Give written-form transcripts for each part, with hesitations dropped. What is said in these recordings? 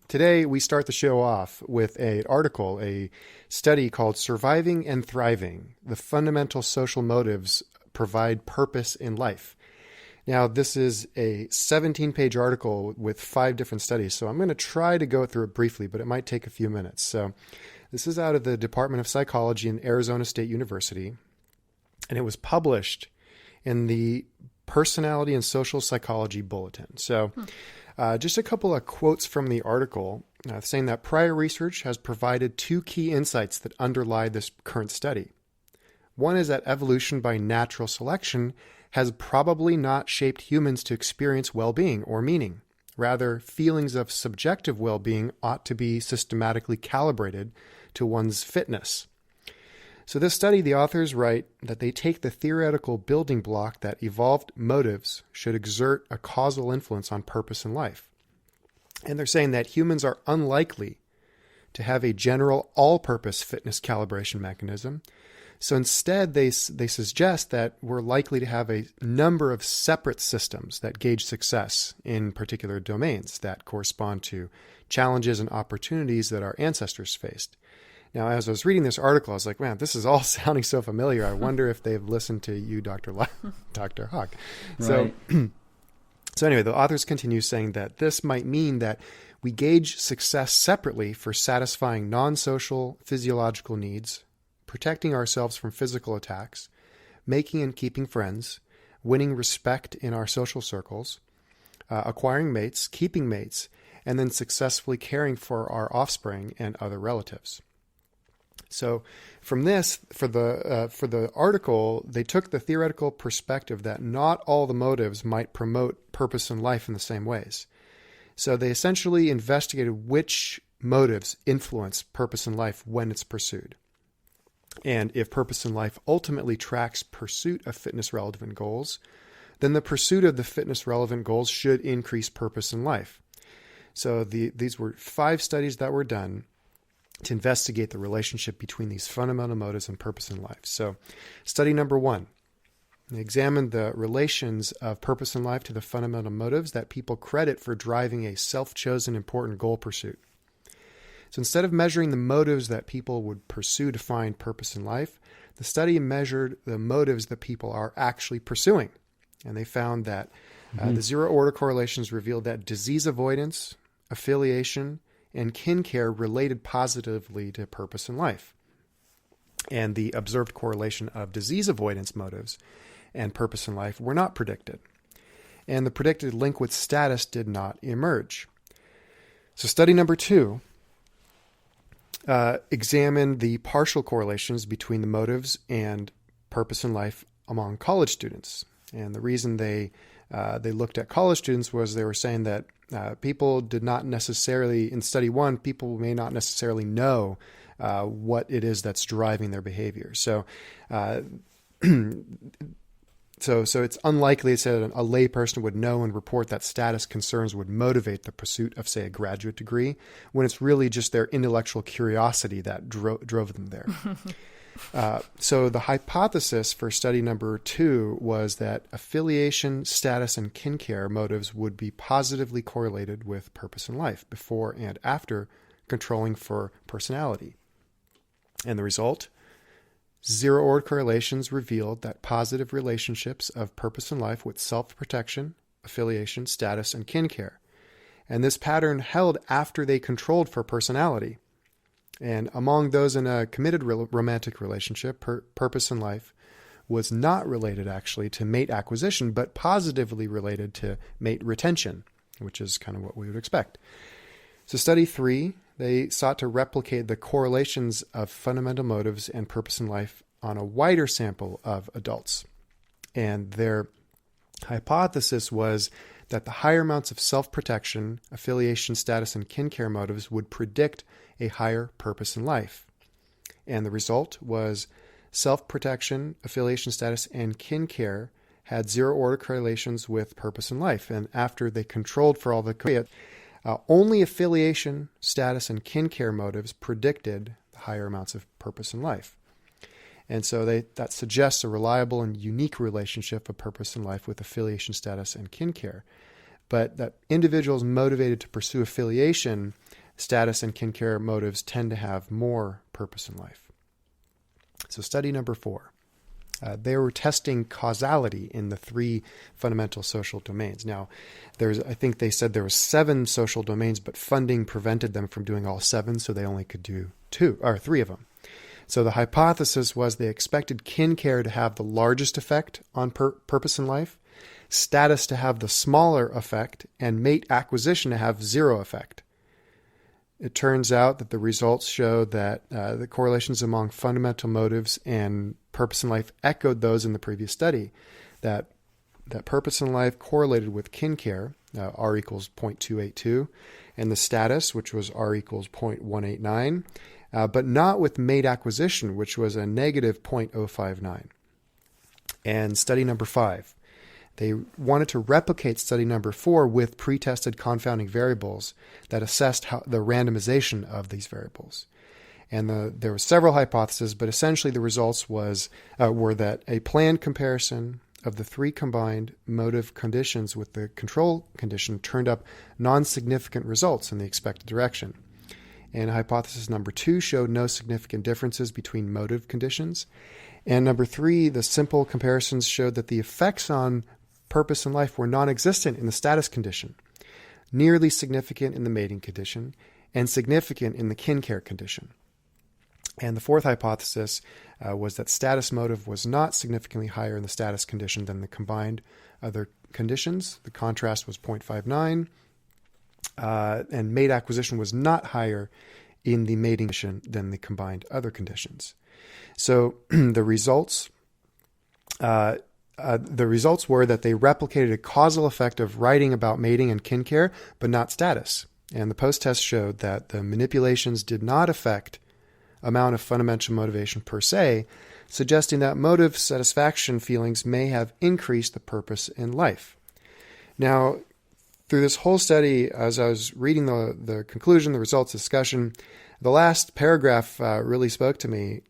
today we start the show off with an article, a study called Surviving and Thriving: The Fundamental Social Motives Provide Purpose in Life. Now, this is a 17-page article with 5 different studies, so I'm going to try to go through it briefly, but it might take a few minutes. So this is out of the Department of Psychology in Arizona State University, and it was published in the Personality and Social Psychology Bulletin. So just a couple of quotes from the article saying that prior research has provided 2 key insights that underlie this current study. One is that evolution by natural selection has probably not shaped humans to experience well-being or meaning. Rather, feelings of subjective well-being ought to be systematically calibrated to one's fitness. So this study, the authors write that they take the theoretical building block that evolved motives should exert a causal influence on purpose in life. And they're saying that humans are unlikely to have a general all-purpose fitness calibration mechanism. So instead, they suggest that we're likely to have a number of separate systems that gauge success in particular domains that correspond to challenges and opportunities that our ancestors faced. Now, as I was reading this article, I was like, man, this is all sounding so familiar. I wonder if they've listened to you, Dr. Hawk. Right. So anyway, the authors continue saying that this might mean that we gauge success separately for satisfying non-social physiological needs, protecting ourselves from physical attacks, making and keeping friends, winning respect in our social circles, acquiring mates, keeping mates, and then successfully caring for our offspring and other relatives. So from this, for the article, they took the theoretical perspective that not all the motives might promote purpose in life in the same ways. So they essentially investigated which motives influence purpose in life when it's pursued. And if purpose in life ultimately tracks pursuit of fitness-relevant goals, then the pursuit of the fitness-relevant goals should increase purpose in life. So these were 5 studies that were done to investigate the relationship between these fundamental motives and purpose in life. So study number 1, they examined the relations of purpose in life to the fundamental motives that people credit for driving a self-chosen important goal pursuit. So instead of measuring the motives that people would pursue to find purpose in life, the study measured the motives that people are actually pursuing. And they found that the zero-order correlations revealed that disease avoidance, affiliation, and kin care related positively to purpose in life. And the observed correlation of disease avoidance motives and purpose in life were not predicted. And the predicted link with status did not emerge. So study number 2 examined the partial correlations between the motives and purpose in life among college students. And the reason they looked at college students was they were saying that people did not necessarily, in study 1, people may not necessarily know what it is that's driving their behavior. So So it's unlikely that a lay person would know and report that status concerns would motivate the pursuit of, say, a graduate degree, when it's really just their intellectual curiosity that drove them there. So the hypothesis for study number 2 was that affiliation, status, and kin care motives would be positively correlated with purpose in life before and after controlling for personality. And the result? Zero-order correlations revealed that positive relationships of purpose in life with self-protection, affiliation, status, and kin care. And this pattern held after they controlled for personality. And among those in a committed romantic relationship, purpose in life was not related actually to mate acquisition, but positively related to mate retention, which is kind of what we would expect. So study 3, they sought to replicate the correlations of fundamental motives and purpose in life on a wider sample of adults. And their hypothesis was that the higher amounts of self-protection, affiliation, status, and kin care motives would predict a higher purpose in life. And the result was self-protection, affiliation, status, and kin care had zero-order correlations with purpose in life. And after they controlled for all the only affiliation, status, and kin care motives predicted the higher amounts of purpose in life. And so that suggests a reliable and unique relationship of purpose in life with affiliation, status, and kin care. but that individuals motivated to pursue affiliation, status, and kin care motives tend to have more purpose in life. So study number 4. They were testing causality in the 3 fundamental social domains. Now, I think they said there were 7 social domains, but funding prevented them from doing all 7, so they only could do 3 of them. So the hypothesis was they expected kin care to have the largest effect on purpose in life, status to have the smaller effect, and mate acquisition to have 0 effect. It turns out that the results showed that the correlations among fundamental motives and purpose in life echoed those in the previous study, that purpose in life correlated with kin care, R equals 0.282, and the status, which was R equals 0.189, but not with mate acquisition, which was a negative 0.059. And study number 5. They wanted to replicate study number 4 with pre-tested confounding variables that assessed the randomization of these variables. And there were several hypotheses, but essentially the results were that a planned comparison of the 3 combined motive conditions with the control condition turned up non-significant results in the expected direction. And hypothesis number 2 showed no significant differences between motive conditions. And number 3, the simple comparisons showed that the effects on purpose in life were non-existent in the status condition, nearly significant in the mating condition, and significant in the kin care condition. And the 4th hypothesis was that status motive was not significantly higher in the status condition than the combined other conditions. The contrast was 0.59, and mate acquisition was not higher in the mating condition than the combined other conditions. So the results were that they replicated a causal effect of writing about mating and kin care, but not status. And the post-test showed that the manipulations did not affect amount of fundamental motivation per se, suggesting that motive satisfaction feelings may have increased the purpose in life. Now, through this whole study, as I was reading the conclusion, the results discussion, the last paragraph really spoke to me,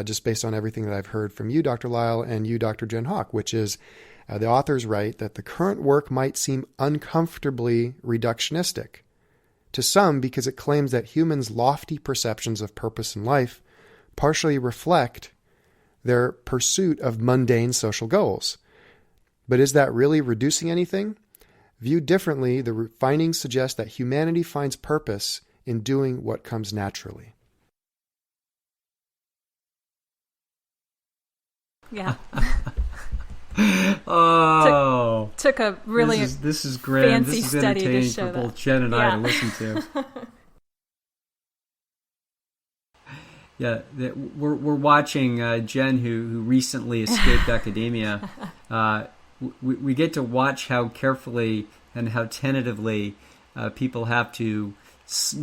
just based on everything that I've heard from you, Dr. Lisle, and you, Dr. Jen Hawk, which is the authors write that the current work might seem uncomfortably reductionistic to some because it claims that humans' lofty perceptions of purpose in life partially reflect their pursuit of mundane social goals. But is that really reducing anything? Viewed differently, the findings suggest that humanity finds purpose in doing what comes naturally. Yeah. Oh, took a really this is grand. fancy This is study to entertaining show for both that. Jen and I Yeah. to listen to. Yeah, we're watching Jen, who recently escaped academia. We get to watch how carefully and how tentatively people have to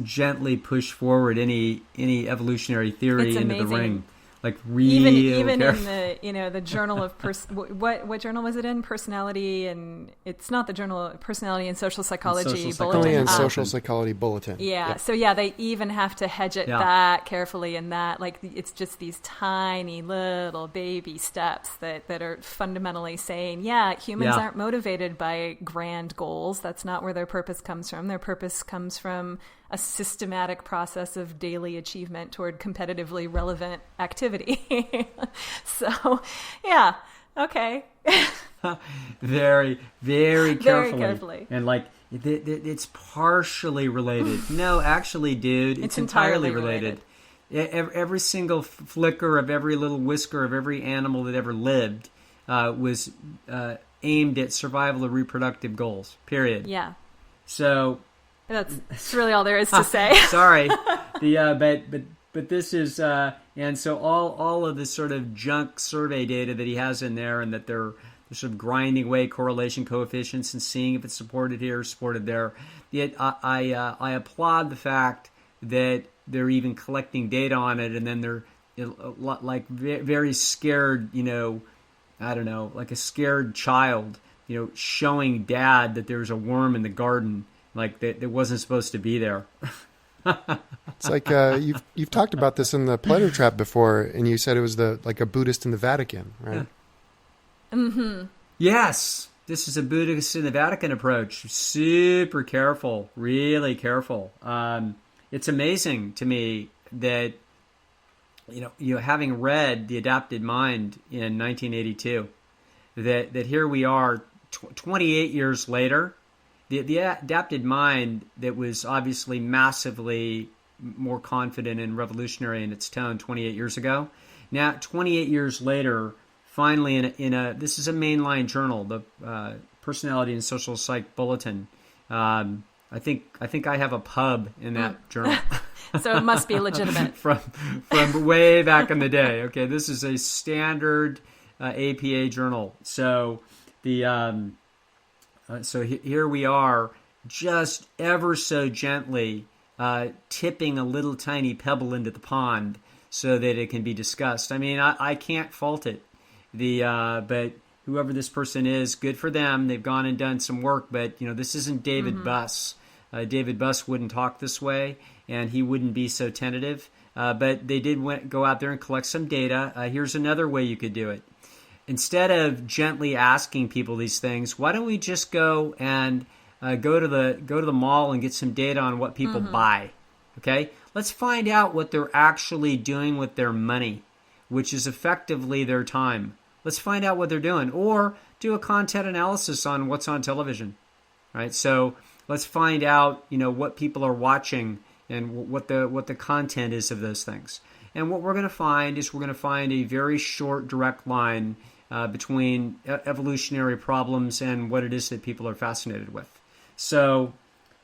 gently push forward any evolutionary theory It's into the amazing. ring. Like real even careful. in the journal of what journal was it in? Personality, and it's not the journal of Personality and Social Psychology bulletin. And Social Psychology Bulletin. Yeah. Yep. So yeah, they even have to hedge it that carefully, and that like it's just these tiny little baby steps that are fundamentally saying, humans aren't motivated by grand goals. That's not where their purpose comes from. Their purpose comes from a systematic process of daily achievement toward competitively relevant activity. So, yeah, okay. Very, very carefully. Very carefully. And like, it's partially related. No, actually, dude, it's entirely related. Every single flicker of every little whisker of every animal that ever lived was aimed at survival or reproductive goals, period. Yeah. So... That's really all there is to say. Sorry, but this is and so all of this sort of junk survey data that he has in there, and that they're sort of grinding away correlation coefficients and seeing if it's supported here or supported there. Yet I applaud the fact that they're even collecting data on it, and then they're like very scared, I don't know, like a scared child, showing dad that there's a worm in the garden. Like that wasn't supposed to be there. It's like you've talked about this in the Pleasure Trap before, and you said it was like a Buddhist in the Vatican, right? Yeah. Mm-hmm. Yes. this is a Buddhist in the Vatican approach. Super careful, really careful. It's amazing to me that, having read The Adapted Mind in 1982, that here we are 28 years later. The adapted mind that was obviously massively more confident and revolutionary in its tone 28 years ago. Now, 28 years later, finally this is a mainline journal, the Personality and Social Psych Bulletin. I think I have a pub in that journal. So it must be legitimate. from way back in the day. Okay, this is a standard APA journal. So here we are, just ever so gently tipping a little tiny pebble into the pond so that it can be discussed. I mean, I can't fault it. But whoever this person is, good for them. They've gone and done some work. But this isn't David Buss. David Buss wouldn't talk this way, and he wouldn't be so tentative. But they did go out there and collect some data. Here's another way you could do it. Instead of gently asking people these things, why don't we just go and go to the mall and get some data on what people buy? Okay, let's find out what they're actually doing with their money, which is effectively their time. Let's find out what they're doing, or do a content analysis on what's on television. Right? So let's find out, what people are watching and what the content is of those things. And what we're going to find is a very short, direct line between evolutionary problems and what it is that people are fascinated with. So,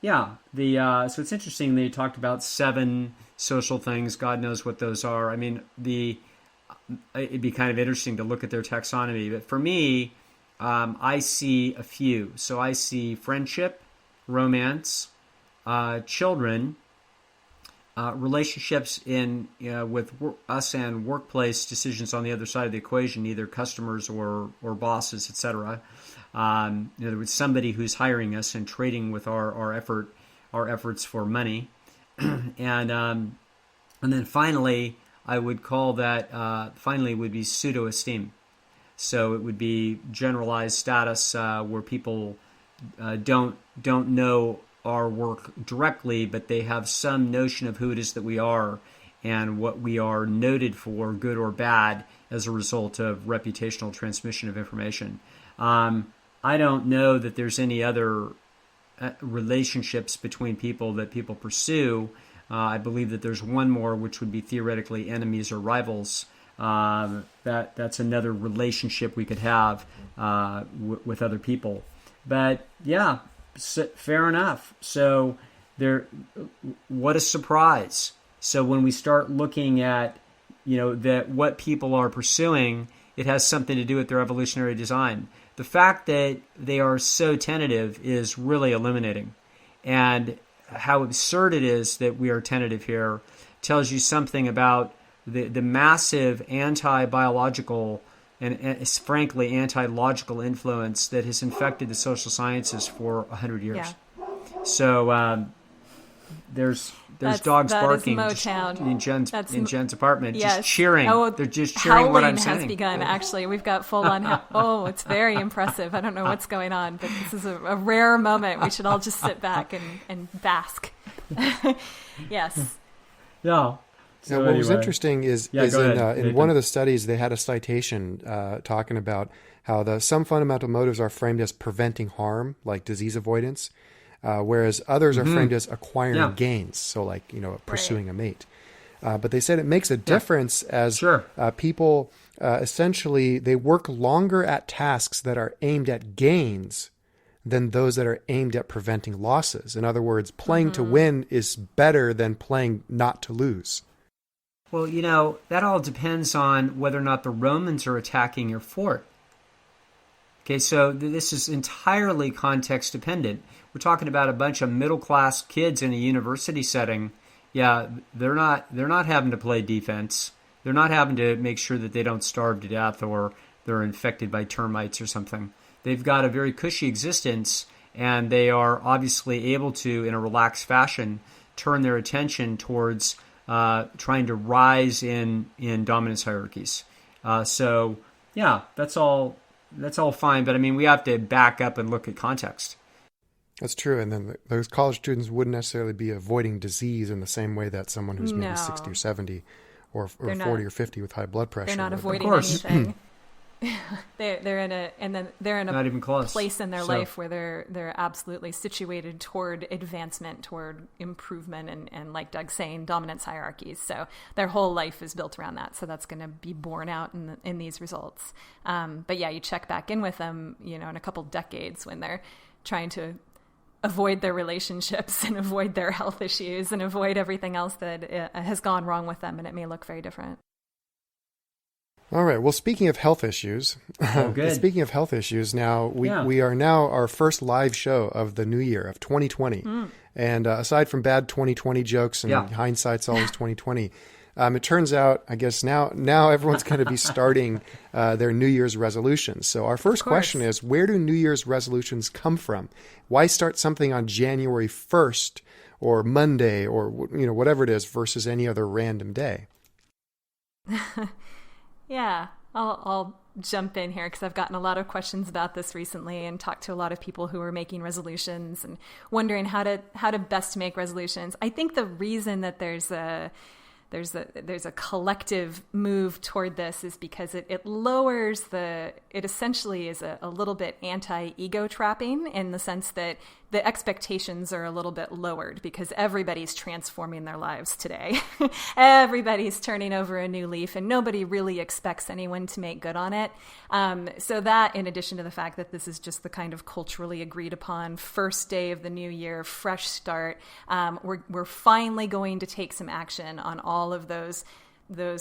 yeah, so it's interesting that you talked about 7 social things. God knows what those are. I mean, it'd be kind of interesting to look at their taxonomy. But for me, I see a few. So I see friendship, romance, children, relationships with us and workplace decisions on the other side of the equation, either customers or bosses, etc. In other words, somebody who's hiring us and trading with our efforts for money, and then finally, I would call that would be pseudo-esteem. So it would be generalized status where people don't know our work directly, but they have some notion of who it is that we are and what we are noted for, good or bad, as a result of reputational transmission of information. I don't know that there's any other relationships between people that people pursue. I believe that there's one more, which would be theoretically enemies or rivals. That's another relationship we could have with other people. But yeah, fair enough. So what a surprise. So when we start looking at that what people are pursuing, it has something to do with their evolutionary design. The fact that they are so tentative is really illuminating. And how absurd it is that we are tentative here tells you something about the massive anti-biological and frankly anti-logical influence that has infected the social sciences for 100 years. Yeah. So there's dogs barking in Jen's apartment, yes. Just cheering. Oh, they're just cheering what I'm saying. Howling has begun, actually. We've got full-on... it's very impressive. I don't know what's going on, but this is a rare moment. We should all just sit back and bask. Yes. Yeah. So what was interesting is in one of the studies, they had a citation talking about how some fundamental motives are framed as preventing harm, like disease avoidance, whereas others are framed as acquiring gains, so like pursuing a mate. But they said it makes a difference as people essentially they work longer at tasks that are aimed at gains than those that are aimed at preventing losses. In other words, playing to win is better than playing not to lose. Well, that all depends on whether or not the Romans are attacking your fort. Okay, so this is entirely context dependent. We're talking about a bunch of middle-class kids in a university setting. Yeah, they're not having to play defense. They're not having to make sure that they don't starve to death or they're infected by termites or something. They've got a very cushy existence, and they are obviously able to, in a relaxed fashion, turn their attention towards trying to rise in dominance hierarchies. So, yeah, that's all that's all fine. But I mean, we have to back up and look at context. That's true. And then those college students wouldn't necessarily be avoiding disease in the same way that someone who's maybe 60 or 70 or 40 or 50 with high blood pressure. They're not avoiding anything. they're in a not even close. Place in their life where they're absolutely situated toward advancement, toward improvement, and like Doug's saying, dominance hierarchies. So their whole life is built around that. So that's going to be borne out in these results. But yeah, you check back in with them, in a couple decades when they're trying to avoid their relationships and avoid their health issues and avoid everything else that has gone wrong with them, and it may look very different. All right. Well, speaking of health issues, now we are now our first live show of the new year of 2020. And aside from bad 2020 jokes and hindsight's always 2020, it turns out, I guess now everyone's going to be starting their New Year's resolutions. So our first question is, where do New Year's resolutions come from? Why start something on January 1st or Monday or whatever it is versus any other random day? Yeah, I'll jump in here because I've gotten a lot of questions about this recently and talked to a lot of people who are making resolutions and wondering how to best make resolutions. I think the reason that there's a collective move toward this is because it lowers it essentially is a little bit anti-ego trapping in the sense that the expectations are a little bit lowered because everybody's transforming their lives today. Everybody's turning over a new leaf and nobody really expects anyone to make good on it. So that, in addition to the fact that this is just the kind of culturally agreed upon first day of the new year, fresh start, we're finally going to take some action on all of those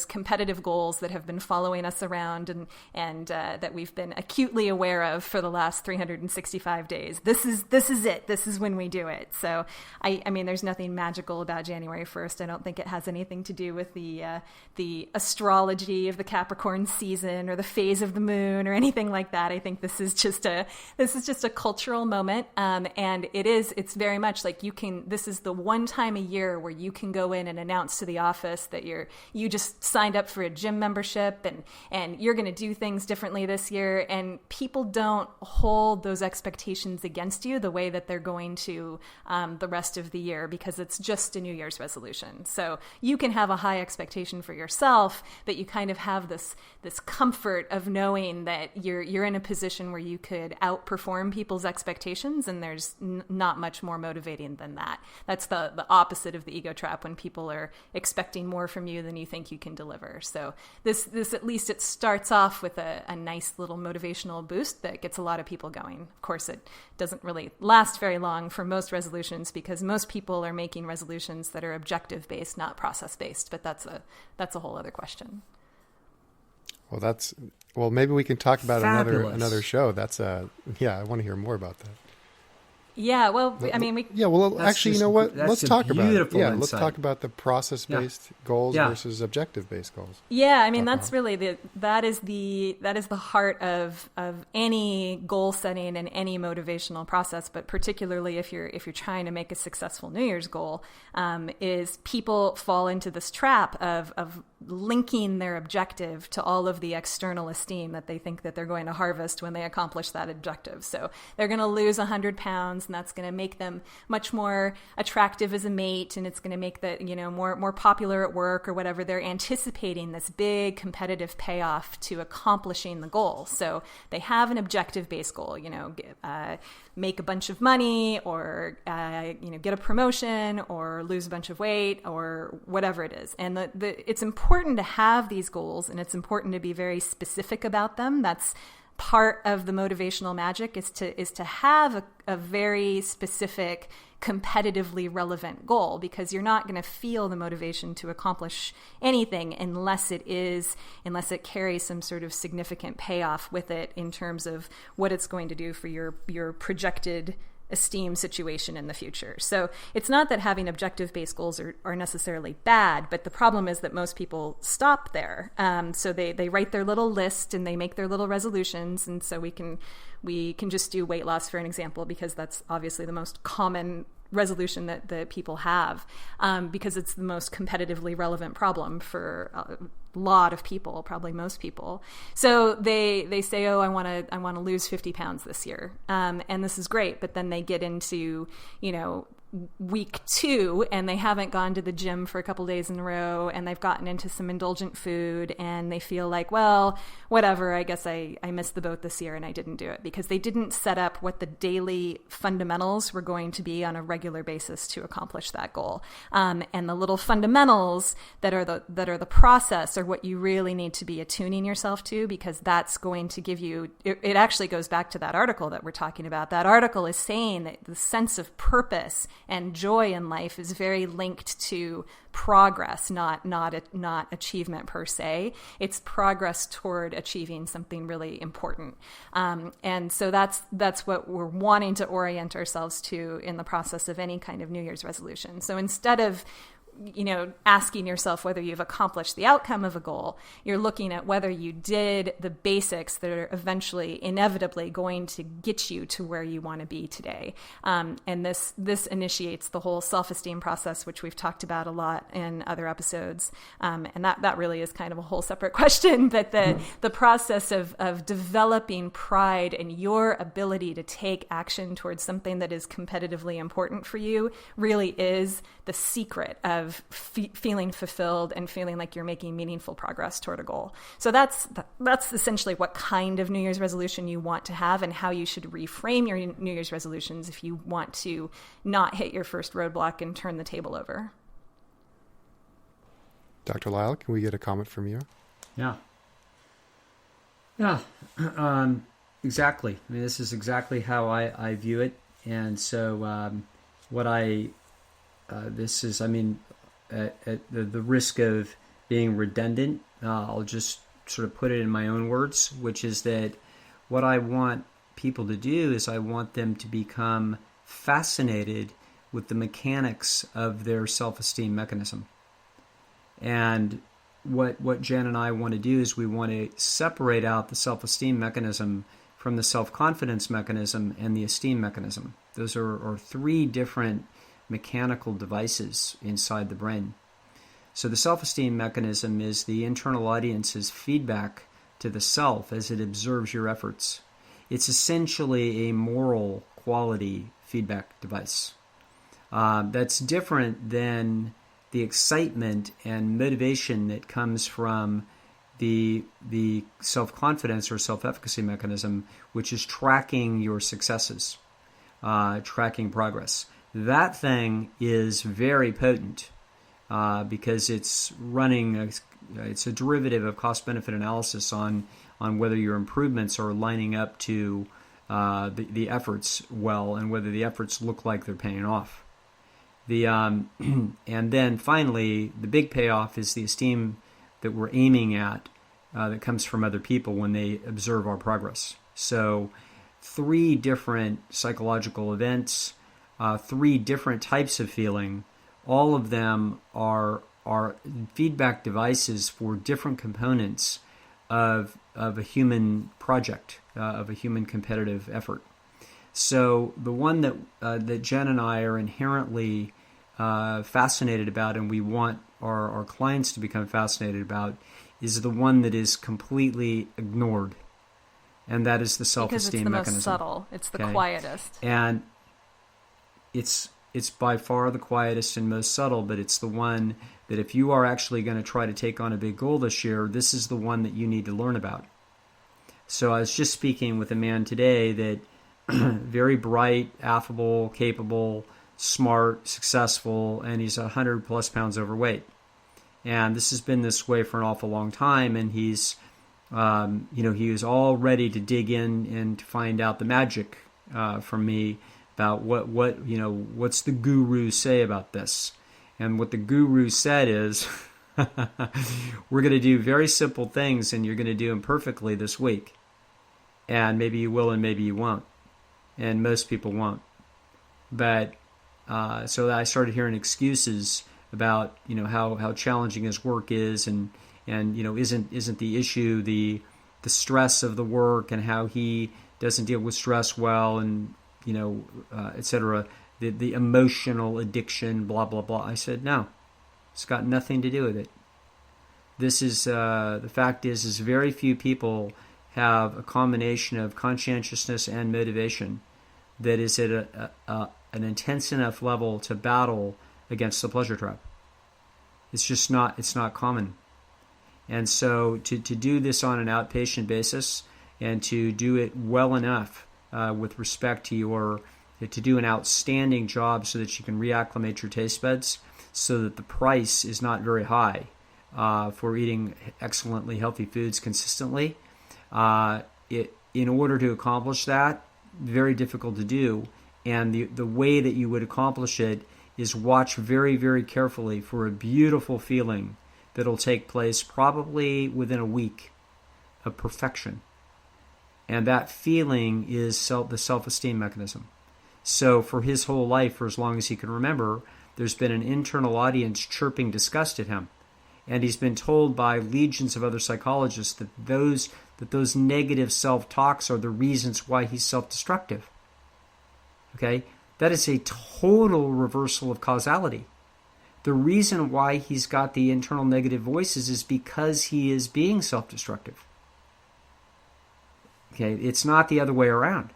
competitive goals that have been following us around and that we've been acutely aware of for the last 365 days. This is it. This is when we do it. So I mean, there's nothing magical about January 1st. I don't think it has anything to do with the astrology of the Capricorn season or the phase of the moon or anything like that. I think this is just a cultural moment. And it's very much like this is the one time a year where you can go in and announce to the office that you just signed up for a gym membership and you're going to do things differently this year. And people don't hold those expectations against you the way that they're going to the rest of the year because it's just a New Year's resolution. So you can have a high expectation for yourself, but you kind of have this comfort of knowing that you're in a position where you could outperform people's expectations, and there's not much more motivating than that. That's the opposite of the ego trap, when people are expecting more from you than you think you can deliver. So this at least it starts off with a nice little motivational boost that gets a lot of people going. Of course, it doesn't really last very long for most resolutions because most people are making resolutions that are objective based, not process based. But that's a whole other question. Well, maybe we can talk about Fabulous. another show. I want to hear more about that. Yeah, well, I mean, actually, you know what? Let's talk about it. Yeah, insight. Let's talk about the process-based goals versus objective-based goals. Yeah, I mean, that's really that is the heart of any goal setting and any motivational process. But particularly if you're trying to make a successful New Year's goal, is people fall into this trap of linking their objective to all of the external esteem that they think that they're going to harvest when they accomplish that objective. So they're going to lose 100 pounds. And that's going to make them much more attractive as a mate, and it's going to make the more popular at work or whatever. They're anticipating this big competitive payoff to accomplishing the goal. So they have an objective-based goal, make a bunch of money, or get a promotion, or lose a bunch of weight, or whatever it is. And it's important to have these goals, and it's important to be very specific about them. That's part of the motivational magic is to have a very specific, competitively relevant goal, because you're not going to feel the motivation to accomplish anything unless it carries some sort of significant payoff with it in terms of what it's going to do for your projected esteem situation in the future. So it's not that having objective-based goals are necessarily bad, but the problem is that most people stop there. So they write their little list and they make their little resolutions, and so we can just do weight loss for an example, because that's obviously the most common resolution that people have, because it's the most competitively relevant problem for lot of people, probably most people. So they say, oh, I want to lose 50 pounds this year. And this is great. But then they get into, week 2 and they haven't gone to the gym for a couple days in a row, and they've gotten into some indulgent food, and they feel like, well, whatever, I guess I missed the boat this year and I didn't do it, because they didn't set up what the daily fundamentals were going to be on a regular basis to accomplish that goal. And the little fundamentals that are the process are what you really need to be attuning yourself to, because that's going to give you, it actually goes back to that article that we're talking about. That article is saying that the sense of purpose and joy in life is very linked to progress, not achievement per se. It's progress toward achieving something really important. And so that's what we're wanting to orient ourselves to in the process of any kind of New Year's resolution. So instead of asking yourself whether you've accomplished the outcome of a goal, you're looking at whether you did the basics that are eventually, inevitably going to get you to where you want to be today. And this initiates the whole self-esteem process, which we've talked about a lot in other episodes. And that really is kind of a whole separate question, but the process of developing pride in your ability to take action towards something that is competitively important for you really is the secret of feeling fulfilled and feeling like you're making meaningful progress toward a goal. So that's essentially what kind of New Year's resolution you want to have, and how you should reframe your New Year's resolutions if you want to not hit your first roadblock and turn the table over. Dr. Lisle, can we get a comment from you? Yeah. Exactly. I mean, this is exactly how I view it. And so at the risk of being redundant, I'll just sort of put it in my own words, which is that what I want people to do is I want them to become fascinated with the mechanics of their self-esteem mechanism. And what Jen and I want to do is we want to separate out the self-esteem mechanism from the self-confidence mechanism and the esteem mechanism. Those are 3 different mechanical devices inside the brain. So the self-esteem mechanism is the internal audience's feedback to the self as it observes your efforts. It's essentially a moral quality feedback device. That's different than the excitement and motivation that comes from the self-confidence or self-efficacy mechanism, which is tracking your successes, tracking progress. That thing is very potent because it's running, it's a derivative of cost-benefit analysis on whether your improvements are lining up to the efforts well, and whether the efforts look like they're paying off. And then finally, the big payoff is the esteem that we're aiming at that comes from other people when they observe our progress. So 3 different psychological events, 3 different types of feeling. All of them are feedback devices for different components of a human project, of a human competitive effort. So the one that Jen and I are inherently fascinated about, and we want our clients to become fascinated about, is the one that is completely ignored, and that is the self-esteem mechanism. Because it's the most subtle. It's the quietest. And it's by far the quietest and most subtle, but it's the one that if you are actually going to try to take on a big goal this year, this is the one that you need to learn about. So I was just speaking with a man today that very bright, affable, capable, smart, successful, and he's 100 plus pounds overweight. And this has been this way for an awful long time, and he's, he was all ready to dig in and to find out the magic from me about what's the guru say about this. And what the guru said is, we're going to do very simple things, and you're going to do them perfectly this week. And maybe you will, and maybe you won't. And most people won't. But so I started hearing excuses about how challenging his work is, and isn't the issue the stress of the work, and how he doesn't deal with stress well, and etc. The emotional addiction, blah blah blah. I said no, it's got nothing to do with it. This is the fact is very few people have a combination of conscientiousness and motivation that is at an intense enough level to battle against the pleasure trap. It's just not. It's not common. And so to do this on an outpatient basis and to do it well enough with respect to to do an outstanding job so that you can reacclimate your taste buds so that the price is not very high for eating excellently healthy foods consistently. In order to accomplish that, very difficult to do. And the way that you would accomplish it is watch very, very carefully for a beautiful feeling that'll take place probably within a week of perfection. And that feeling is the self-esteem mechanism. So for his whole life, for as long as he can remember, there's been an internal audience chirping disgust at him. And he's been told by legions of other psychologists that those negative self-talks are the reasons why he's self-destructive. Okay? That is a total reversal of causality. The reason why he's got the internal negative voices is because he is being self-destructive. Okay? It's not the other way around.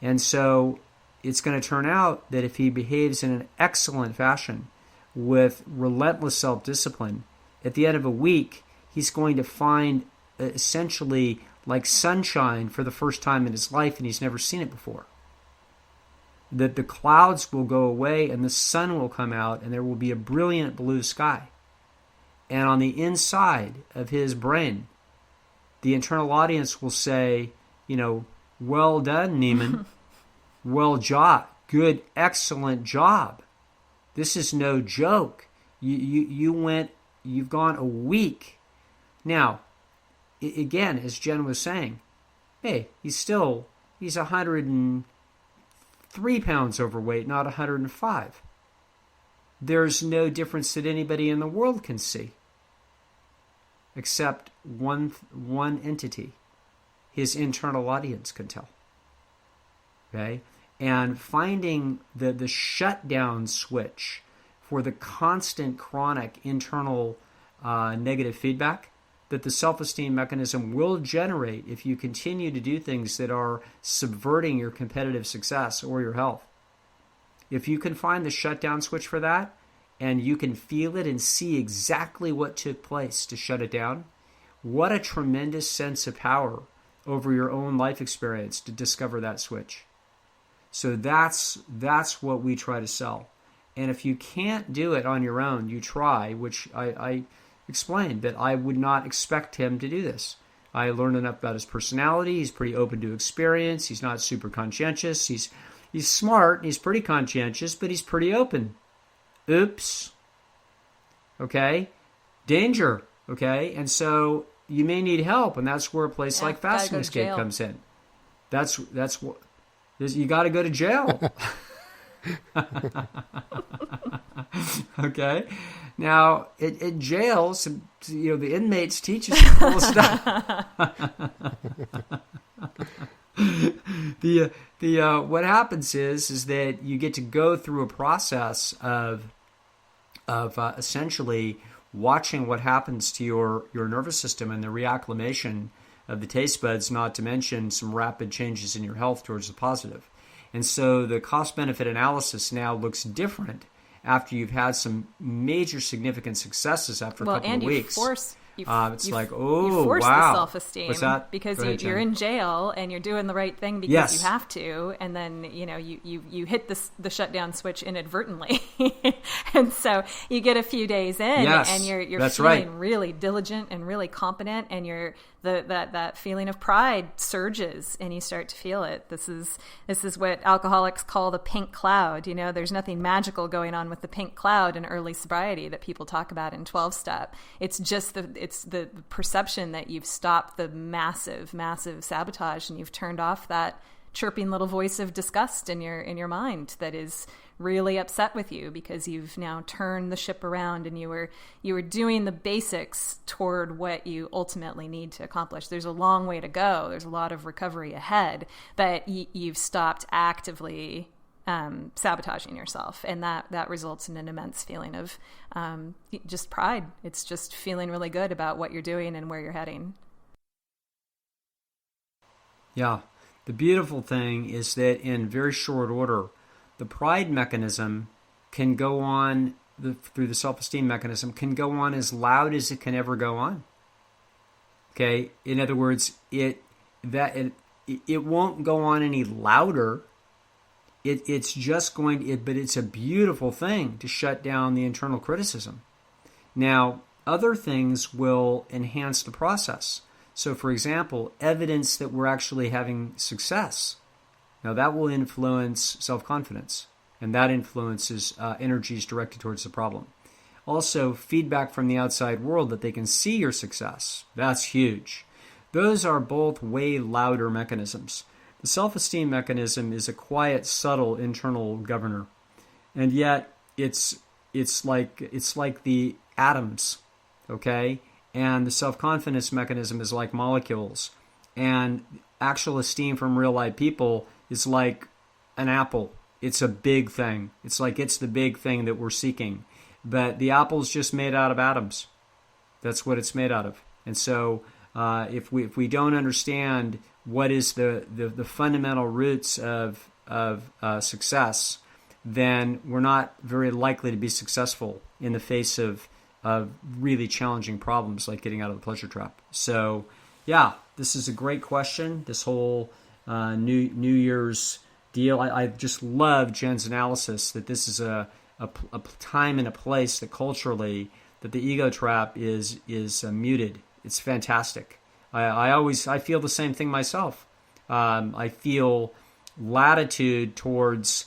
And so it's going to turn out that if he behaves in an excellent fashion with relentless self-discipline, at the end of a week, he's going to find essentially like sunshine for the first time in his life, and he's never seen it before. That the clouds will go away and the sun will come out and there will be a brilliant blue sky. And on the inside of his brain, the internal audience will say, well done, Neiman. Well job. Good, excellent job. This is no joke. You've gone a week. Now, again, as Jen was saying, hey, he's 103 pounds overweight, not 105. There's no difference that anybody in the world can see, except one entity. His internal audience can tell. Okay? And finding the shutdown switch for the constant chronic internal negative feedback that the self-esteem mechanism will generate if you continue to do things that are subverting your competitive success or your health. If you can find the shutdown switch for that, and you can feel it and see exactly what took place to shut it down, what a tremendous sense of power over your own life experience to discover that switch. So that's what we try to sell. And if you can't do it on your own, you try, which I explained that I would not expect him to do this. I learned enough about his personality. He's pretty open to experience. He's not super conscientious. He's smart. He's pretty conscientious, but he's pretty open. Oops. Okay? Danger. Okay? And so you may need help, and that's where a place like Fasting Escape comes in. That's what you got to go to jail. Okay? Now, at jail, the inmates teach you some cool stuff. What happens is that you get to go through a process of essentially watching what happens to your nervous system and the reacclimation of the taste buds, not to mention some rapid changes in your health towards the positive. And so the cost-benefit analysis now looks different after you've had some major significant successes after a couple of weeks. You force the self-esteem. What's that? Because you're in jail and you're doing the right thing because you have to, and then you hit the shutdown switch inadvertently, and so you get a few days in, and you're feeling really diligent and really competent, and that feeling of pride surges, and you start to feel it. This is what alcoholics call the pink cloud. There's nothing magical going on with the pink cloud in early sobriety that people talk about in 12-step. It's just the perception that you've stopped the massive sabotage, and you've turned off that chirping little voice of disgust in your mind that is really upset with you because you've now turned the ship around, and you were doing the basics toward what you ultimately need to accomplish. There's a long way to go. There's a lot of recovery ahead, but you've stopped actively sabotaging yourself. And that results in an immense feeling of just pride. It's just feeling really good about what you're doing and where you're heading. Yeah. The beautiful thing is that in very short order, the pride mechanism can go on, through the self-esteem mechanism, can go on as loud as it can ever go on. Okay? In other words, it won't go on any louder. It's just going to, but it's a beautiful thing to shut down the internal criticism. Now, other things will enhance the process. So, for example, evidence that we're actually having success. Now, that will influence self-confidence, and that influences energies directed towards the problem. Also, feedback from the outside world that they can see your success. That's huge. Those are both way louder mechanisms. The self-esteem mechanism is a quiet, subtle internal governor, and yet it's like the atoms, okay? And the self-confidence mechanism is like molecules. And actual esteem from real-life people is like an apple. It's a big thing. It's like it's the big thing that we're seeking. But the apple's just made out of atoms. That's what it's made out of. And so if we don't understand what is the fundamental roots of success, then we're not very likely to be successful in the face of really challenging problems like getting out of the pleasure trap. So, yeah, this is a great question. This whole New Year's deal. I just love Jen's analysis that this is a time and a place that culturally that the ego trap is muted. It's fantastic. I feel the same thing myself. I feel latitude towards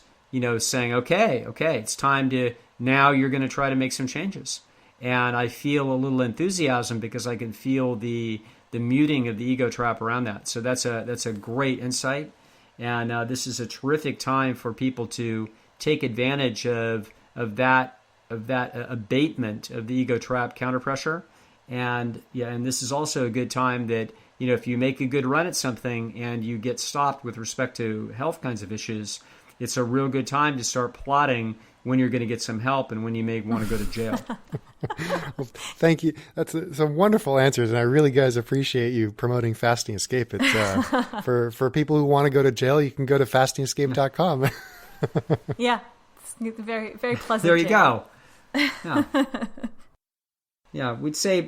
saying okay, it's time to now you're going to try to make some changes. And I feel a little enthusiasm because I can feel the muting of the ego trap around that. So that's a great insight, and this is a terrific time for people to take advantage of that abatement of the ego trap counter pressure. And this is also a good time that if you make a good run at something and you get stopped with respect to health kinds of issues, it's a real good time to start plotting when you're going to get some help and when you may want to go to jail. Well, thank you. That's some wonderful answers, and I really, guys, appreciate you promoting Fasting Escape. It's for people who want to go to jail, you can go to fastingescape.com. Yeah, it's very, very pleasant. There you go. Yeah. Yeah, we'd say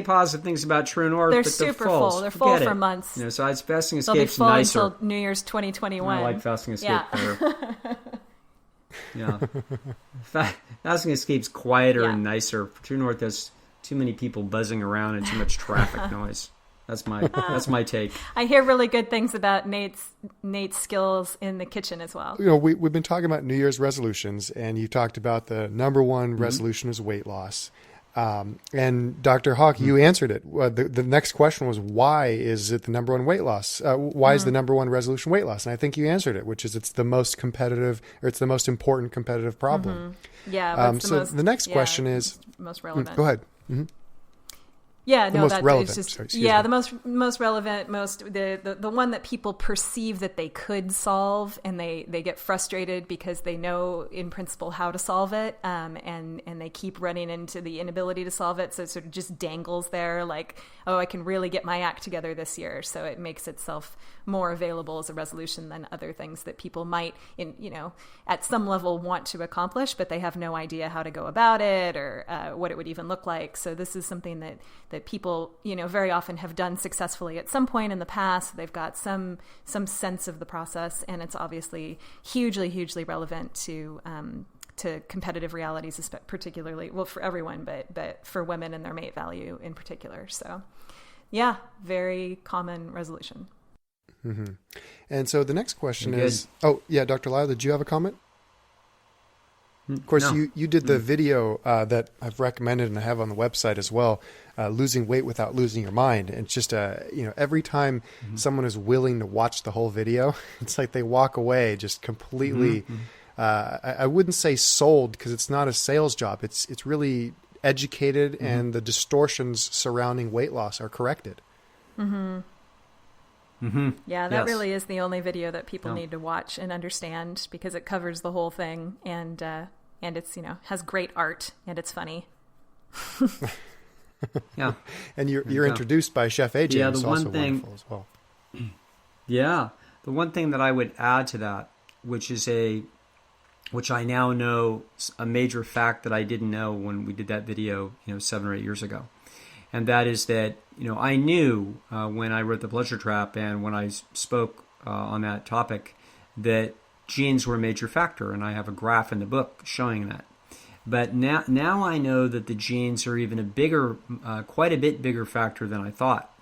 positive things about True North, they're but they're super full. They're full for months. So Fasting They'll be Escape's full nicer. until New Year's 2021. I like Fasting Escape better. Yeah. Fasting Escape's quieter and nicer. True North has too many people buzzing around and too much traffic noise. That's my take. I hear really good things about Nate's skills in the kitchen as well. We've been talking about New Year's resolutions, and you talked about the number one resolution is weight loss. And Dr. Hawk, you answered it. The next question was, why is it the number one weight loss? Why is the number one resolution weight loss? And I think you answered it, which is it's the most competitive, or it's the most important competitive problem. Yeah. So the next question is most relevant. Go ahead. Mm-hmm. Yeah, the no, most that's relevant. just Sorry, the most relevant, the one that people perceive that they could solve, and they get frustrated because they know in principle how to solve it, and they keep running into the inability to solve it, so it sort of just dangles there, like, oh, I can really get my act together this year, so it makes itself more available as a resolution than other things that people might, at some level want to accomplish, but they have no idea how to go about it or what it would even look like. So this is something that people, very often have done successfully at some point in the past. They've got some sense of the process, and it's obviously hugely, hugely relevant to competitive realities, particularly, well, for everyone, but for women and their mate value in particular. So, yeah, very common resolution. Mm-hmm. And so the next question is, Dr. Lisle, did you have a comment? Of course, no. you did the video that I've recommended and I have on the website as well, Losing Weight Without Losing Your Mind. And it's just, every time someone is willing to watch the whole video, it's like they walk away just completely, I wouldn't say sold, because it's not a sales job. It's really educated, and the distortions surrounding weight loss are corrected. Yeah, that really is the only video that people need to watch and understand, because it covers the whole thing, and it's, has great art, and it's funny. Yeah. And you're introduced by Chef AJ, yeah, who's also wonderful as well. Yeah. The one thing that I would add to that, which I now know a major fact that I didn't know when we did that video, 7 or 8 years ago. And that is that, I knew when I wrote The Pleasure Trap and when I spoke on that topic that genes were a major factor. And I have a graph in the book showing that. But now I know that the genes are even quite a bit bigger factor than I thought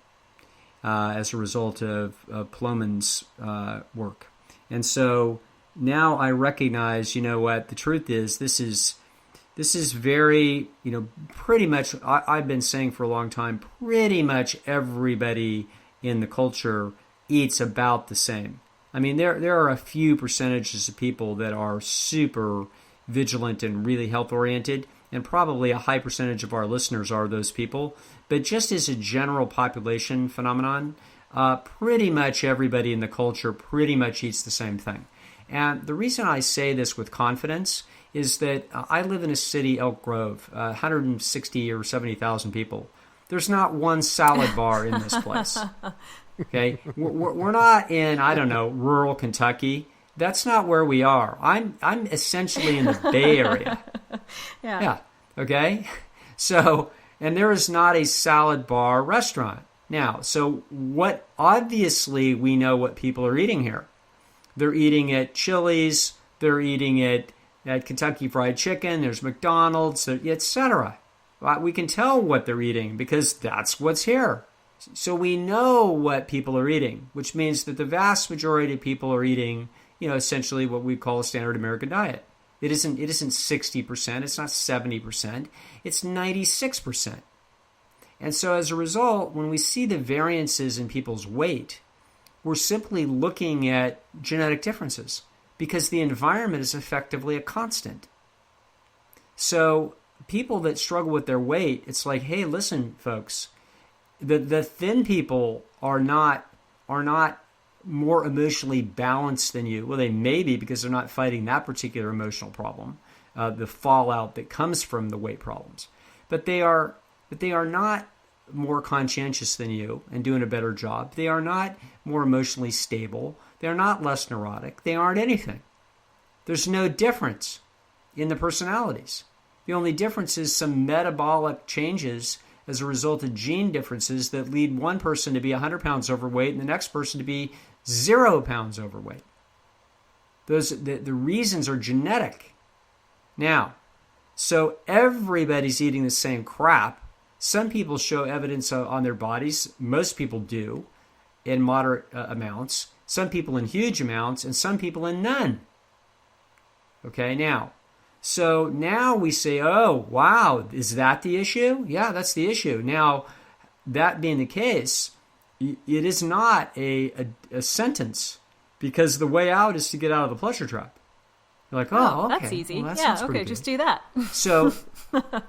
as a result of Plomin's work. And so now I recognize, what the truth is. This is very, pretty much, I've been saying for a long time, pretty much everybody in the culture eats about the same. I mean, there are a few percentages of people that are super vigilant and really health-oriented, and probably a high percentage of our listeners are those people. But just as a general population phenomenon, pretty much everybody in the culture pretty much eats the same thing. And the reason I say this with confidence is that I live in a city, Elk Grove, 160 or 70,000 people. There's not one salad bar in this place. Okay, we're not in, I don't know, rural Kentucky. That's not where we are. I'm essentially in the Bay Area. Yeah. Okay. So, and there is not a salad bar restaurant. Now, so obviously we know what people are eating here. They're eating at Chili's, they're eating at Kentucky Fried Chicken, there's McDonald's, etc. We can tell what they're eating because that's what's here. So we know what people are eating, which means that the vast majority of people are eating, essentially what we call a standard American diet. It isn't 60%, it's not 70%, it's 96%. And so as a result, when we see the variances in people's weight, we're simply looking at genetic differences because the environment is effectively a constant. So people that struggle with their weight, it's like, hey, listen, folks, the thin people are not more emotionally balanced than you. Well, they may be because they're not fighting that particular emotional problem, the fallout that comes from the weight problems. But they are not more conscientious than you and doing a better job. They are not more emotionally stable. They're not less neurotic. They aren't anything. There's no difference in the personalities. The only difference is some metabolic changes as a result of gene differences that lead one person to be 100 pounds overweight and the next person to be 0 pounds overweight. The reasons are genetic. Now, so everybody's eating the same crap. Some people show evidence on their bodies. Most people do in moderate amounts. Some people in huge amounts, and some people in none. Okay, so now we say, oh, wow, is that the issue? Yeah, that's the issue. Now, that being the case, it is not a sentence, because the way out is to get out of the pleasure trap. You're like, oh, okay. That's easy. Well, that yeah, okay, just do that. So,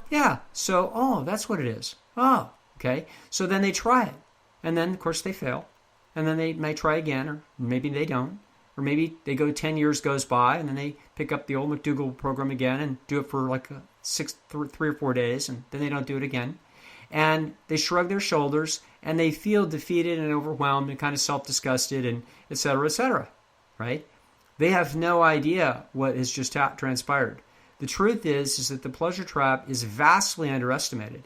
that's what it is. Oh, okay. So then they try it. And then, of course, they fail. And then they may try again, or maybe they don't. Or maybe they go 10 years goes by, and then they pick up the old McDougall program again and do it for like 3 or 4 days, and then they don't do it again. And they shrug their shoulders, and they feel defeated and overwhelmed and kind of self-disgusted, and et cetera, right? They have no idea what has just transpired. The truth is that the pleasure trap is vastly underestimated.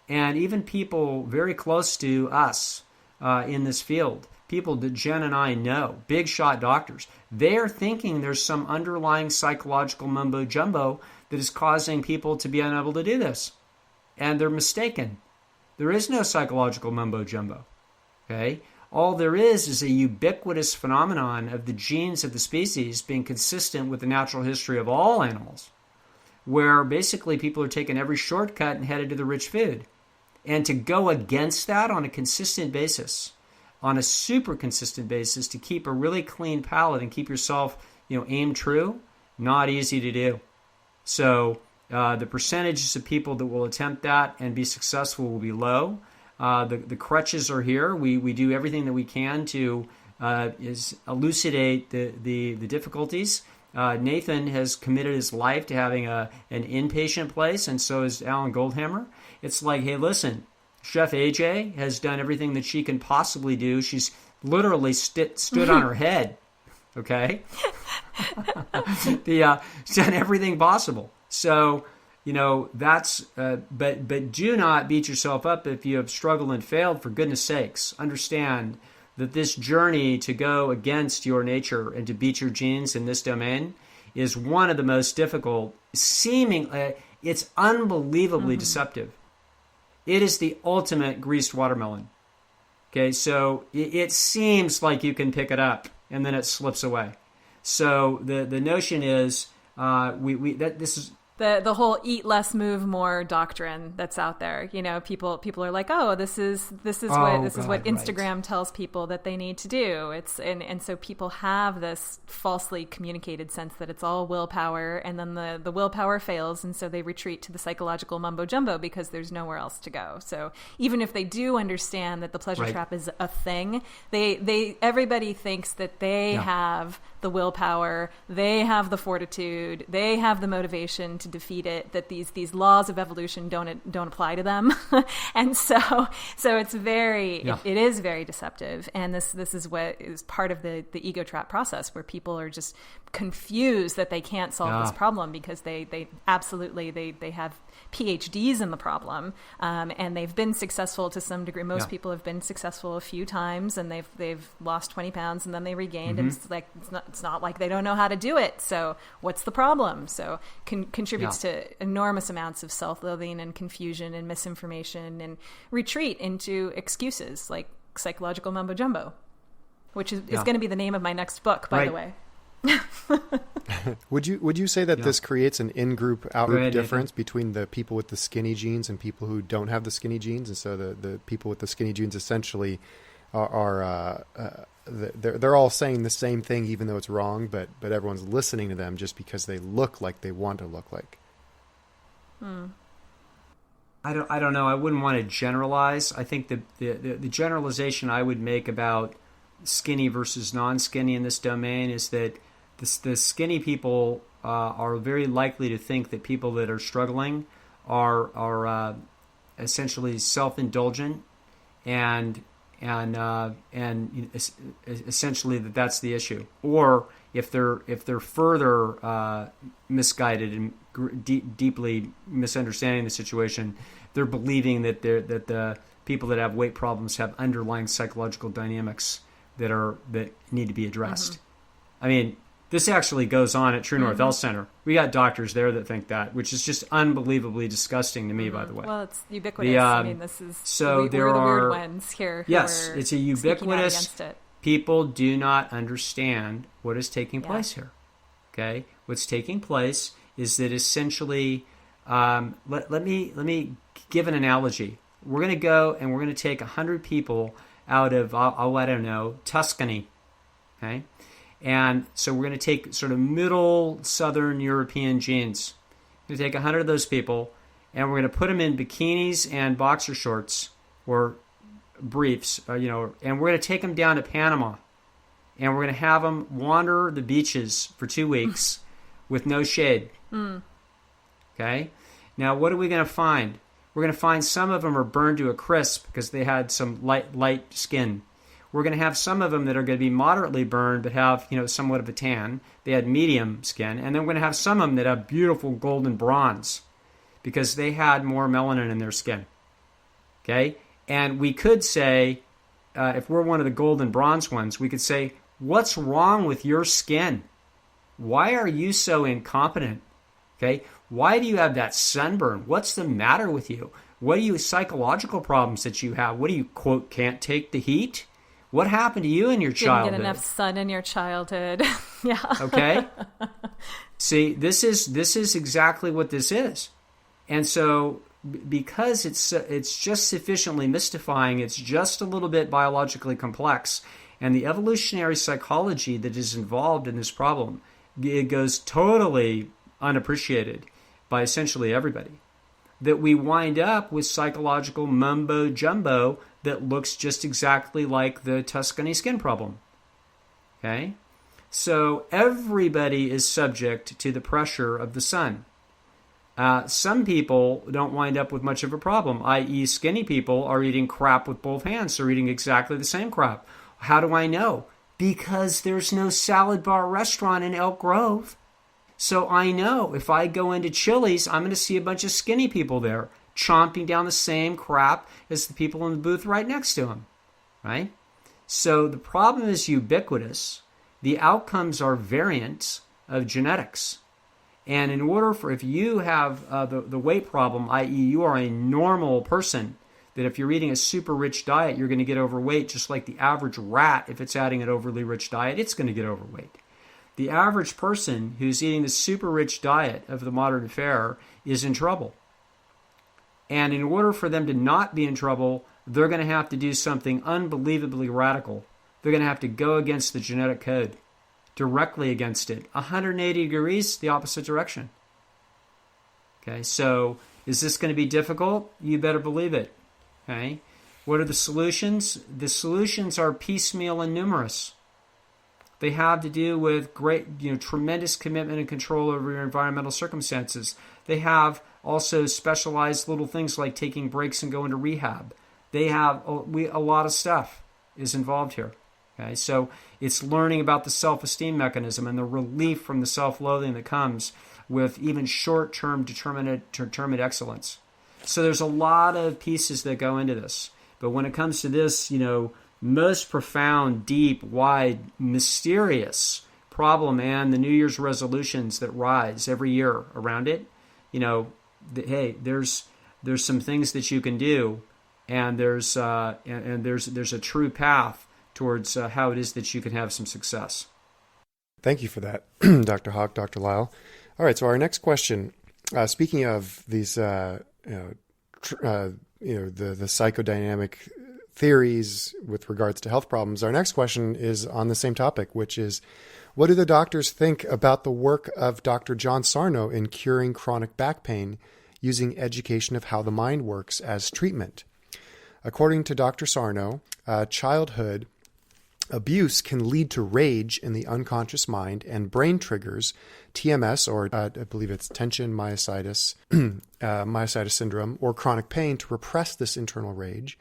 And even people very close to us in this field, people that Jen and I know, big shot doctors, they're thinking there's some underlying psychological mumbo jumbo that is causing people to be unable to do this. And they're mistaken. There is no psychological mumbo jumbo. Okay? All there is a ubiquitous phenomenon of the genes of the species being consistent with the natural history of all animals, where basically people are taking every shortcut and headed to the rich food. And to go against that on a consistent basis, on a super consistent basis, to keep a really clean palate and keep yourself, aim true, not easy to do. So the percentages of people that will attempt that and be successful will be low. The crutches are here. We do everything that we can to is elucidate the difficulties. Nathan has committed his life to having an inpatient place, and so is Alan Goldhammer. It's like, hey, listen, Chef AJ has done everything that she can possibly do. She's literally stood on her head, okay? She's done everything possible. So, that's, but do not beat yourself up if you have struggled and failed, for goodness sakes. Understand that this journey to go against your nature and to beat your genes in this domain is one of the most difficult, it's unbelievably deceptive. It is the ultimate greased watermelon. Okay, so it seems like you can pick it up and then it slips away. So the notion is this is the whole eat less, move more doctrine that's out there. People are like, oh, this is what Instagram tells people that they need to do. And so people have this falsely communicated sense that it's all willpower, and then the willpower fails, and so they retreat to the psychological mumbo jumbo because there's nowhere else to go. So even if they do understand that the pleasure trap is a thing, everybody thinks that they have the willpower, they have the fortitude, they have the motivation to defeat it, that these laws of evolution don't apply to them. And so it's it is very deceptive. And this is what is part of the ego trap process, where people are just confused that they can't solve this problem because they absolutely have PhDs in the problem, and they've been successful to some degree. Most people have been successful a few times, and they've lost 20 pounds and then they regained, and it's not like they don't know how to do it. So what's the problem? So contributes to enormous amounts of self-loathing and confusion and misinformation and retreat into excuses like psychological mumbo jumbo, which is going to be the name of my next book, by the way. Would you say that this creates an in-group, out-group difference between the people with the skinny genes and people who don't have the skinny genes? And so the people with the skinny genes essentially they're all saying the same thing, even though it's wrong, but everyone's listening to them just because they look like they want to look like. I don't know. I wouldn't want to generalize. I think the generalization I would make about skinny versus non-skinny in this domain is that the skinny people are very likely to think that people that are struggling are essentially self-indulgent and essentially that's the issue. Or if they're further misguided and deeply misunderstanding the situation, they're believing that the people that have weight problems have underlying psychological dynamics that need to be addressed. I mean, this actually goes on at True North Health Center. We got doctors there that think that, which is just unbelievably disgusting to me, by the way. Well, it's ubiquitous. I mean, this is so we're the weird ones here. Yes, it's a ubiquitous. People do not understand what is taking place here. Okay, what's taking place is that essentially, let me give an analogy. We're going to go and we're going to take 100 people out of I don't know, Tuscany, okay. And so we're going to take sort of middle Southern European genes. We're going to take 100 of those people, and we're going to put them in bikinis and boxer shorts or briefs, and we're going to take them down to Panama, and we're going to have them wander the beaches for 2 weeks with no shade. Okay? Now, what are we going to find? We're going to find some of them are burned to a crisp because they had some light skin. We're going to have some of them that are going to be moderately burned but have, somewhat of a tan. They had medium skin. And then we're going to have some of them that have beautiful golden bronze because they had more melanin in their skin. Okay? And we could say, if we're one of the golden bronze ones, we could say, what's wrong with your skin? Why are you so incompetent? Okay? Why do you have that sunburn? What's the matter with you? What are you psychological problems that you have? What do you, quote, can't take the heat? What happened to you in your childhood? Didn't get enough sun in your childhood. Yeah. Okay. See, this is exactly what this is. And so because it's just sufficiently mystifying, it's just a little bit biologically complex, and the evolutionary psychology that is involved in this problem, it goes totally unappreciated by essentially everybody. that we wind up with psychological mumbo jumbo that looks just exactly like the Tuscany skin problem. Okay? So everybody is subject to the pressure of the sun. Some people don't wind up with much of a problem, i.e. skinny people are eating crap with both hands. They're eating exactly the same crap. How do I know? Because there's no salad bar restaurant in Elk Grove. So I know if I go into Chili's, I'm going to see a bunch of skinny people there chomping down the same crap as the people in the booth right next to them, right? So the problem is ubiquitous. The outcomes are variants of genetics. And in order for, if you have the weight problem, i.e. you are a normal person, that if you're eating a super rich diet, you're going to get overweight, just like the average rat, if it's adding an overly rich diet, it's going to get overweight. The average person who's eating the super rich diet of the modern fare is in trouble. And in order for them to not be in trouble, they're going to have to do something unbelievably radical. They're going to have to go against the genetic code, directly against it, 180 degrees the opposite direction. Okay, so is this going to be difficult? You better believe it. Okay, what are the solutions? The solutions are piecemeal and numerous. They have to do with tremendous commitment and control over your environmental circumstances. They have also specialized little things like taking breaks and going to rehab. They have a lot of stuff is involved here. Okay, so it's learning about the self-esteem mechanism and the relief from the self-loathing that comes with even short-term determined excellence. So there's a lot of pieces that go into this. But when it comes to this, most profound, deep, wide, mysterious problem and the New Year's resolutions that rise every year around it, hey, there's some things that you can do, and there's a true path towards how it is that you can have some success. Thank you for that, Dr. Hawk, Dr. Lisle. All right, so our next question, speaking of these, the psychodynamic theories with regards to health problems, our next question is on the same topic, which is, what do the doctors think about the work of Dr. John Sarno in curing chronic back pain using education of how the mind works as treatment? According to Dr. Sarno, childhood abuse can lead to rage in the unconscious mind, and brain triggers TMS, or I believe it's tension myositis, myositis syndrome, or chronic pain to repress this internal rage.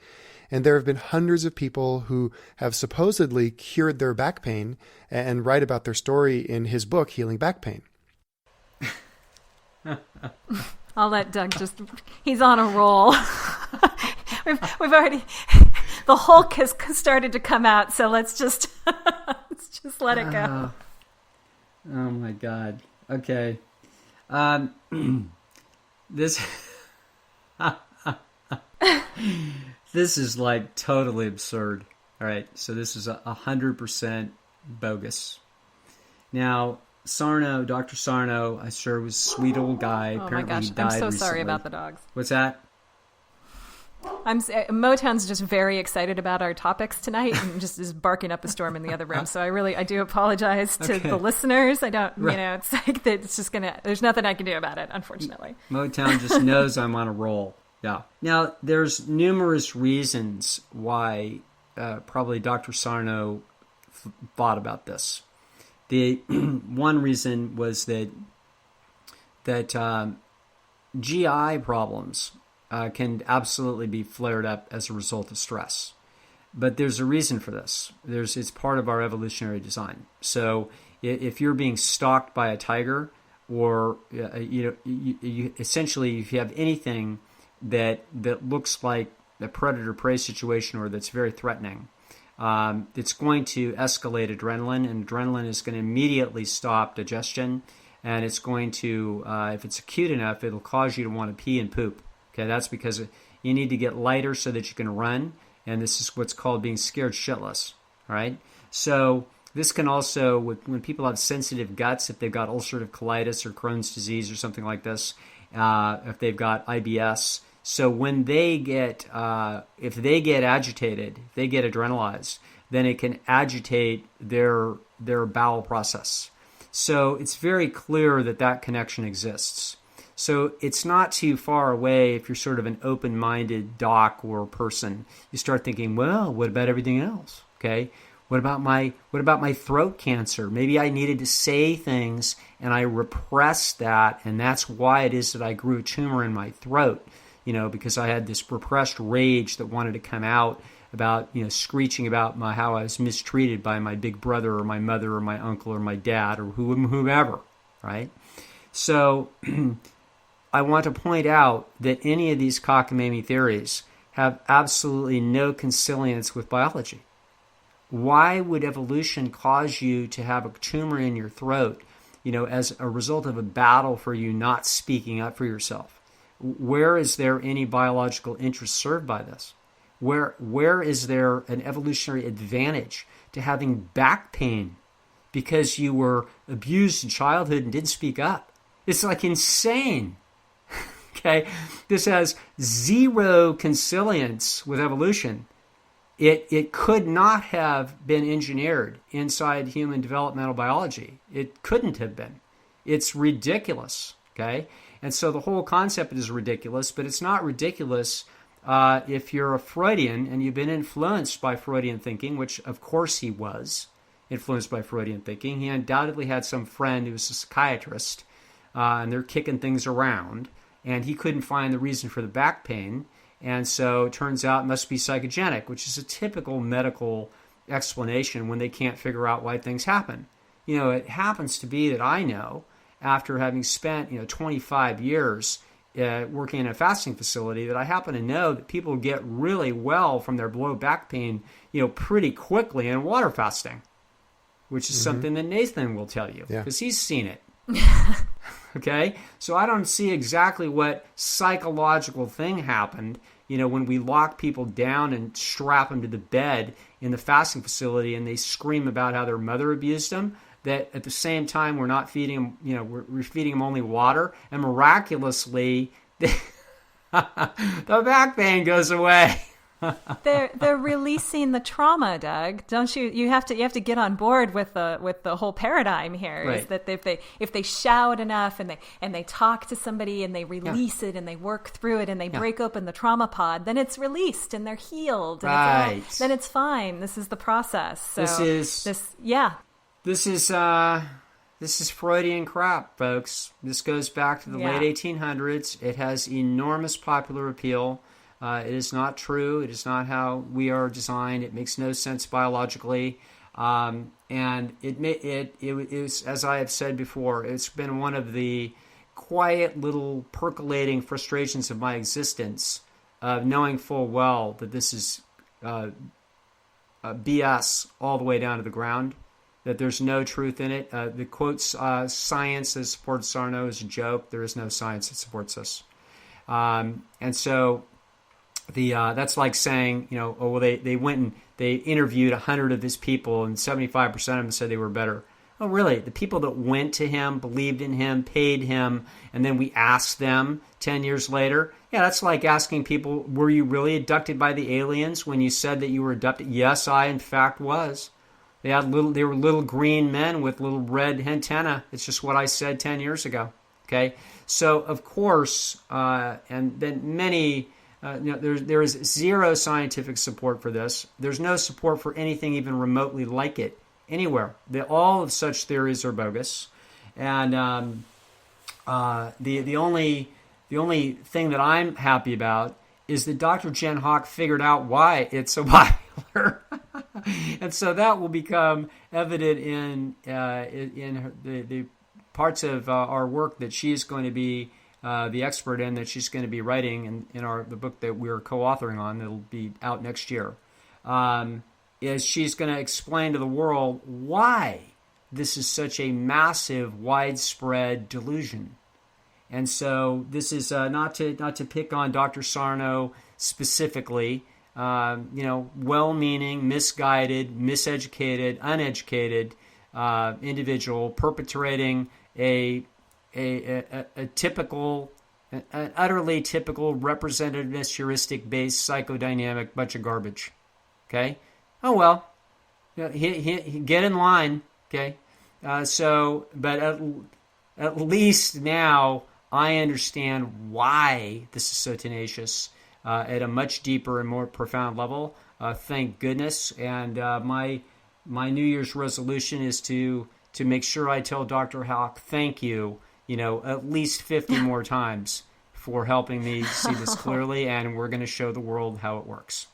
And there have been hundreds of people who have supposedly cured their back pain and write about their story in his book, Healing Back Pain. I'll let Doug he's on a roll. We've already, the Hulk has started to come out, so let's just let it go. Oh my God. Okay. This is like totally absurd. All right. So this is 100% bogus. Now, Sarno, Dr. Sarno, I sure was a sweet old guy. Oh Apparently my gosh, he died I'm so recently. sorry about the dogs. What's that? Motown's just very excited about our topics tonight and just is barking up a storm in the other room. So I do apologize to the listeners. I don't, it's like it's just there's nothing I can do about it, unfortunately. Motown just knows I'm on a roll. Yeah. Now, there's numerous reasons why probably Dr. Sarno thought about this. The one reason was that GI problems can absolutely be flared up as a result of stress. But there's a reason for this. It's part of our evolutionary design. So if you're being stalked by a tiger, or you essentially, if you have anything that looks like a predator-prey situation or that's very threatening, it's going to escalate adrenaline, and adrenaline is going to immediately stop digestion, and it's going to, if it's acute enough, it'll cause you to want to pee and poop. Okay, that's because you need to get lighter so that you can run, and this is what's called being scared shitless. All right, so this can also, when people have sensitive guts, if they've got ulcerative colitis or Crohn's disease or something like this, if they've got IBS. So when they get, if they get agitated, if they get adrenalized, then it can agitate their bowel process. So it's very clear that connection exists. So it's not too far away if you're sort of an open-minded doc or person. You start thinking, well, what about everything else? Okay, what about my throat cancer? Maybe I needed to say things and I repressed that, and that's why it is that I grew a tumor in my throat. Because I had this repressed rage that wanted to come out about, screeching about how I was mistreated by my big brother or my mother or my uncle or my dad or whomever, right? So I want to point out that any of these cockamamie theories have absolutely no consilience with biology. Why would evolution cause you to have a tumor in your throat, as a result of a battle for you not speaking up for yourself? Where is there any biological interest served by this? Where is there an evolutionary advantage to having back pain because you were abused in childhood and didn't speak up? It's like insane. Okay? This has zero consilience with evolution. It could not have been engineered inside human developmental biology. It couldn't have been. It's ridiculous. Okay? And so the whole concept is ridiculous, but it's not ridiculous if you're a Freudian and you've been influenced by Freudian thinking, which of course he was influenced by Freudian thinking. He undoubtedly had some friend who was a psychiatrist, and they're kicking things around, and he couldn't find the reason for the back pain. And so it turns out it must be psychogenic, which is a typical medical explanation when they can't figure out why things happen. It happens to be that I know, after having spent 25 years working in a fasting facility, that I happen to know that people get really well from their low back pain pretty quickly in water fasting, which is something that Nathan will tell you because he's seen it. Okay, so I don't see exactly what psychological thing happened when we lock people down and strap them to the bed in the fasting facility and they scream about how their mother abused them, that at the same time we're not feeding them, we're feeding them only water, and miraculously the back pain goes away. They're releasing the trauma, Doug. Don't you? You have to get on board with the whole paradigm here. Right. Is that if they shout enough and they talk to somebody and they release it and they work through it and they break open the trauma pod, then it's released and they're healed. And Right. then it's fine. This is the process. So This is Freudian crap, folks. This goes back to the late 1800s. It has enormous popular appeal. It is not true. It is not how we are designed. It makes no sense biologically. And it was, as I have said before, it's been one of the quiet little percolating frustrations of my existence, knowing full well that this is BS all the way down to the ground, that there's no truth in it. The quotes, science that supports Sarno is a joke. There is no science that supports this. And so that's like saying, they went and they interviewed 100 of his people and 75% of them said they were better. Oh, really? The people that went to him, believed in him, paid him, and then we asked them 10 years later? Yeah, that's like asking people, were you really abducted by the aliens when you said that you were abducted? Yes, I in fact was. They were little green men with little red antennae. It's just what I said 10 years ago. Okay? So, of course, and then many... there is zero scientific support for this. There's no support for anything even remotely like it anywhere. All of such theories are bogus, and the only thing that I'm happy about is that Dr. Jen Hawk figured out why it's so popular, and so that will become evident in the parts of our work that she's going to be the expert in, that she's going to be writing in the book that we're co-authoring on, that'll be out next year, is she's going to explain to the world why this is such a massive, widespread delusion. And so this is not to pick on Dr. Sarno specifically, well-meaning, misguided, miseducated, uneducated individual perpetrating a typical, an utterly typical representativeness heuristic-based psychodynamic bunch of garbage. Okay? Oh well, he get in line. Okay, but at least now I understand why this is so tenacious at a much deeper and more profound level. Thank goodness. And my New Year's resolution is to make sure I tell Dr. Houck, thank you, at least 50 more times for helping me see this clearly. And we're going to show the world how it works.